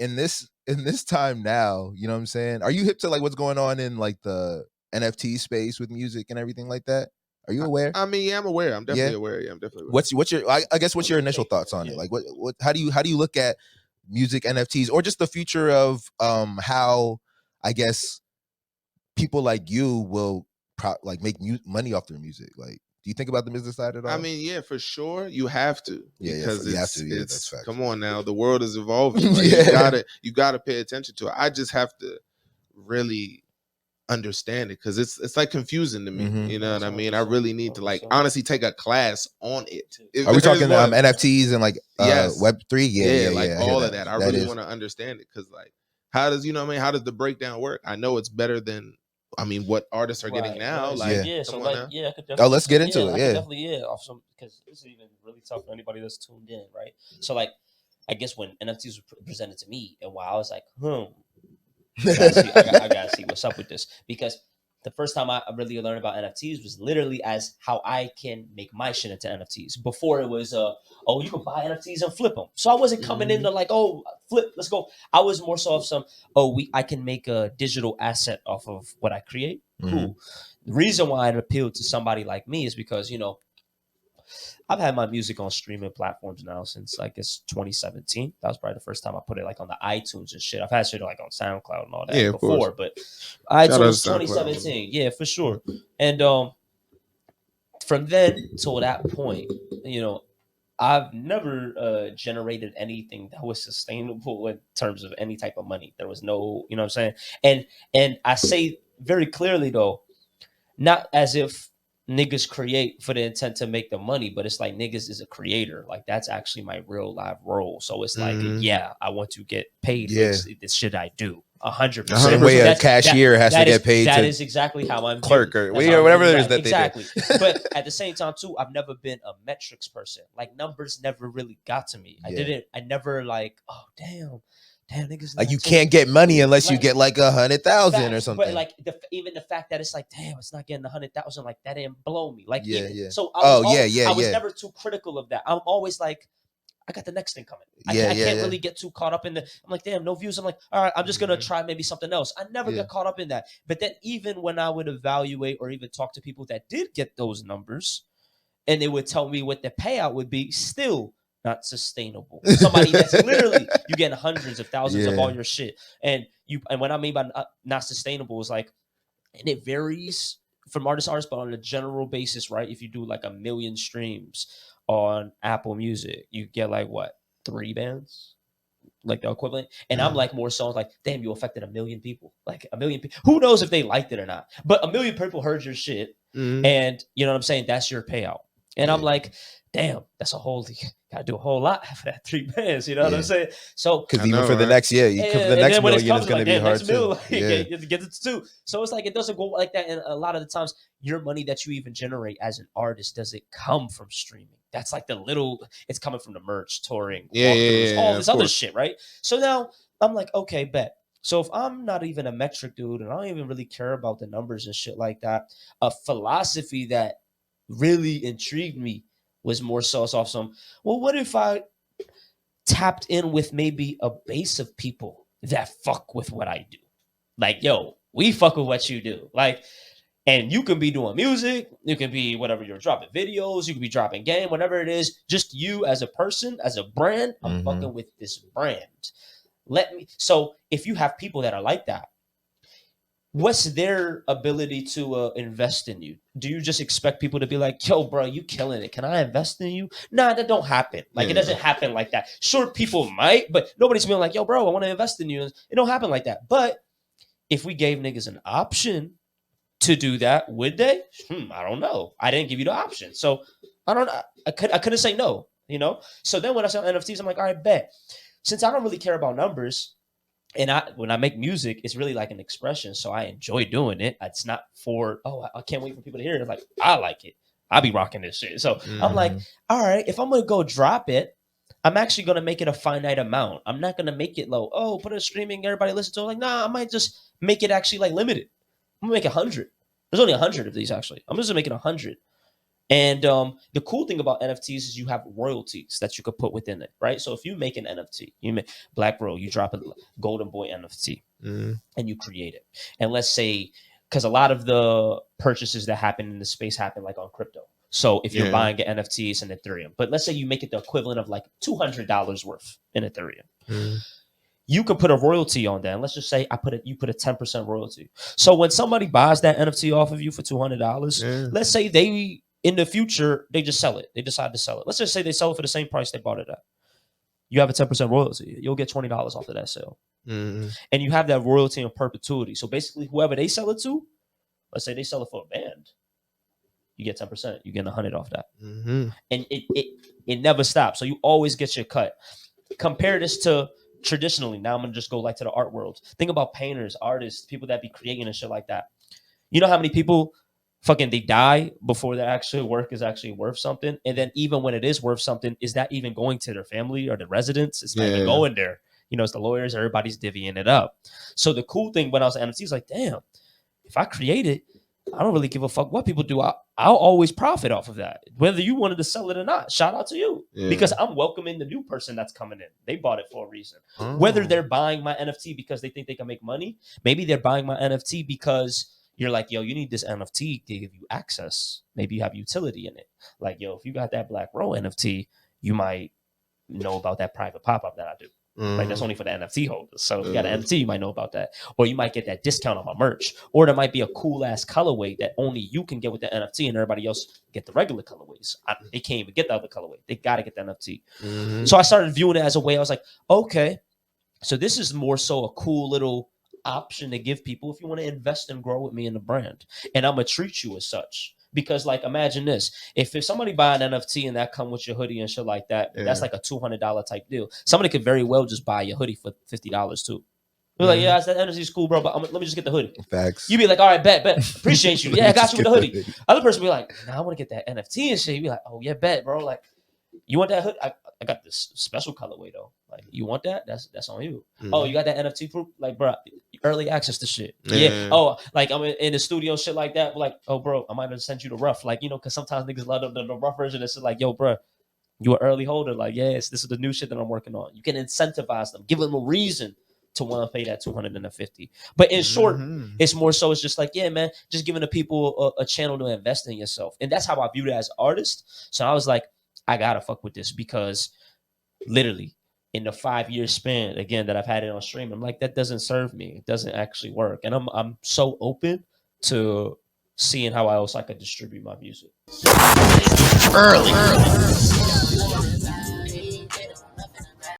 in this time now, you know what I'm saying? Are you hip to like what's going on in like the NFT space with music and everything like that? Are you aware? I mean, yeah, I'm aware. I'm definitely aware. Yeah, I'm definitely aware. What's your I guess what's your initial thoughts on it? Like what how do you look at music NFTs or just the future of how I guess people like you will like make money off their music? Like, do you think about the business side at all? I mean, yeah, for sure, you have to. Because you have to. Yeah, it's that's facts. come on now, the world is evolving. Like, you gotta pay attention to it. I just have to really understand it because it's like confusing to me. You know what I mean? I really need to like honestly take a class on it. Are we talking NFTs and like Web3? Yeah, all of that. I really want to understand it because like how does how does the breakdown work? I know it's better than what artists are getting now. Right. Like I could definitely. Let's get into it. Definitely, off some because this is even really tough for anybody that's tuned in, right? So like, I guess when NFTs were presented to me, and while I was like, I gotta see what's up with this because the first time I really learned about NFTs was literally as how I can make my shit into NFTs. Before it was you can buy NFTs and flip them. So I wasn't coming into like, flip, let's go. I was more so of some I can make a digital asset off of what I create. Cool. The reason why it appealed to somebody like me is because I've had my music on streaming platforms now since I guess 2017. That was probably the first time I put it like on the iTunes and shit. I've had shit like on SoundCloud and all that before, but iTunes 2017, yeah, for sure. And from then till that point, I've never generated anything that was sustainable in terms of any type of money. There was no, you know what I'm saying? And I say very clearly though, not as if niggas create for the intent to make the money, but it's like niggas is a creator. Like that's actually my real live role. So it's like, I want to get paid for this shit I do. 100%. Same way a cashier has to get paid. That is exactly how I'm clerk or whatever it is that exactly. they do. But at the same time too, I've never been a metrics person. Like numbers never really got to me. I never like, damn niggas. Like you can't get money unless you get like 100,000 or something. But like even the fact that it's like, damn, it's not getting 100,000. Like that didn't blow me. Like So I was never too critical of that. I'm always like, I got the next thing coming. I can't really get too caught up in I'm like, damn, no views. I'm like, all right, I'm just gonna try maybe something else. I never got caught up in that. But then even when I would evaluate or even talk to people that did get those numbers, and they would tell me what the payout would be, still not sustainable. Somebody that's literally you getting hundreds of thousands of all your shit, and what I mean by not sustainable is like, and it varies from artist to artist, but on a general basis, right? If you do like 1 million streams on Apple Music, you get like what 3 bands, like the equivalent. And I'm like more so like, damn, you affected 1 million people, like 1 million people. Who knows if they liked it or not? But 1 million people heard your shit, and you know what I'm saying. That's your payout. And I'm like, damn, that's gotta do a whole lot for that 3 bands. You know what I'm saying? So because even for the next million is going to be hard too. Get it to 2. So it's like it doesn't go like that. And a lot of the times, your money that you even generate as an artist doesn't come from streaming. That's like it's coming from the merch, touring, all this other shit, right? So now I'm like, okay, bet. So if I'm not even a metric dude and I don't even really care about the numbers and shit like that, a philosophy that really intrigued me was more so off some, well, what if I tapped in with maybe a base of people that fuck with what I do? Like, yo, we fuck with what you do. Like, and you can be doing music, you can be whatever, you're dropping videos, you can be dropping game, whatever it is, just you as a person, as a brand, I'm fucking with this brand. So if you have people that are like that, what's their ability to invest in you? Do you just expect people to be like, yo, bro, you killing it. Can I invest in you? Nah, that don't happen. Like, it doesn't happen like that. Sure, people might, but nobody's being like, yo, bro, I want to invest in you. It don't happen like that. But if we gave niggas an option to do that, would they? I don't know. I didn't give you the option. So I don't know. I couldn't say no, So then when I saw NFTs, I'm like, all right, bet. Since I don't really care about numbers, and when I make music, it's really like an expression. So I enjoy doing it. It's not for, I can't wait for people to hear it. It's like, I like it. I'll be rocking this shit. So I'm like, all right, if I'm going to go drop it, I'm actually going to make it a finite amount. I'm not going to make it low. Oh, put it streaming, everybody listen to it. Like, nah, I might just make it actually like limited. I'm going to make 100. There's only 100 of these actually. I'm just going to make it 100. And the cool thing about NFTs is you have royalties that you could put within it, right? So if you make an NFT, you make Black Bro, you drop a Golden Boy NFT and you create it. And let's say, because a lot of the purchases that happen in the space happen like on crypto. So if you're buying an NFT, it's in Ethereum. But let's say you make it the equivalent of like $200 worth in Ethereum. You could put a royalty on that. And let's just say you put a 10% royalty. So when somebody buys that NFT off of you for $200, let's say they in the future they just sell it. They decide to sell it. Let's just say they sell it for the same price they bought it at. You have a 10% royalty. You'll get $20 off of that sale. And you have that royalty in perpetuity. So basically, whoever they sell it to, let's say they sell it for a band, you get 10%. You get 100 off that. And it never stops. So you always get your cut. Compare this to traditionally. Now I'm gonna just go like to the art world. Think about painters, artists, people that be creating and shit like that. You know how many people fucking they die before their actual work is actually worth something? And then even when it is worth something, is that even going to their family or the residents? It's not even going there. You know, it's the lawyers, everybody's divvying it up. So the cool thing when I was at NFT is like, damn, if I create it, I don't really give a fuck what people do. I'll always profit off of that, whether you wanted to sell it or not. Shout out to you, because I'm welcoming the new person that's coming in. They bought it for a reason. Whether they're buying my NFT because they think they can make money, maybe they're buying my NFT because you're like, yo, you need this NFT to give you access. Maybe you have utility in it. Like, yo, if you got that Black Row NFT, you might know about that private pop-up that I do. Like that's only for the NFT holders. So if you got an NFT, you might know about that. Or you might get that discount on my merch. Or there might be a cool ass colorway that only you can get with the NFT and everybody else get the regular colorways. They can't even get the other colorway. They got to get the NFT. So I started viewing it as a way. I was like, okay, so this is more so a cool little option to give people if you want to invest and grow with me in the brand. And I'm going to treat you as such. Because, like, imagine this. If somebody buy an NFT and that come with your hoodie and shit like that, that's like a $200 type deal. Somebody could very well just buy your hoodie for $50 too. They're like, yeah, that NFT's cool, bro, but let me just get the hoodie. Facts. You be like, all right, bet. Appreciate you. Yeah, I got you with the hoodie. Other person be like, nah, I want to get that NFT and shit. You be like, oh, yeah, bet, bro. Like, you want that hoodie? I got this special colorway, though. Like, you want that? That's on you. Oh, you got that NFT proof? Like, bro, early access to shit. Yeah. Oh, like, I'm in the studio, shit like that. Like, oh, bro, I might have sent you the rough. Like, you know, because sometimes niggas love the rough version. It's like, yo, bro, you an early holder. Like, yes, this is the new shit that I'm working on. You can incentivize them. Give them a reason to want to pay that $250. But in short, it's more so, it's just like, yeah, man, just giving the people a channel to invest in yourself. And that's how I viewed it as an artist. So I was like, I gotta fuck with this, because literally in the 5-year span, again, that I've had it on stream, I'm like, that doesn't serve me. It doesn't actually work. And I'm so open to seeing how else I could distribute my music. Early.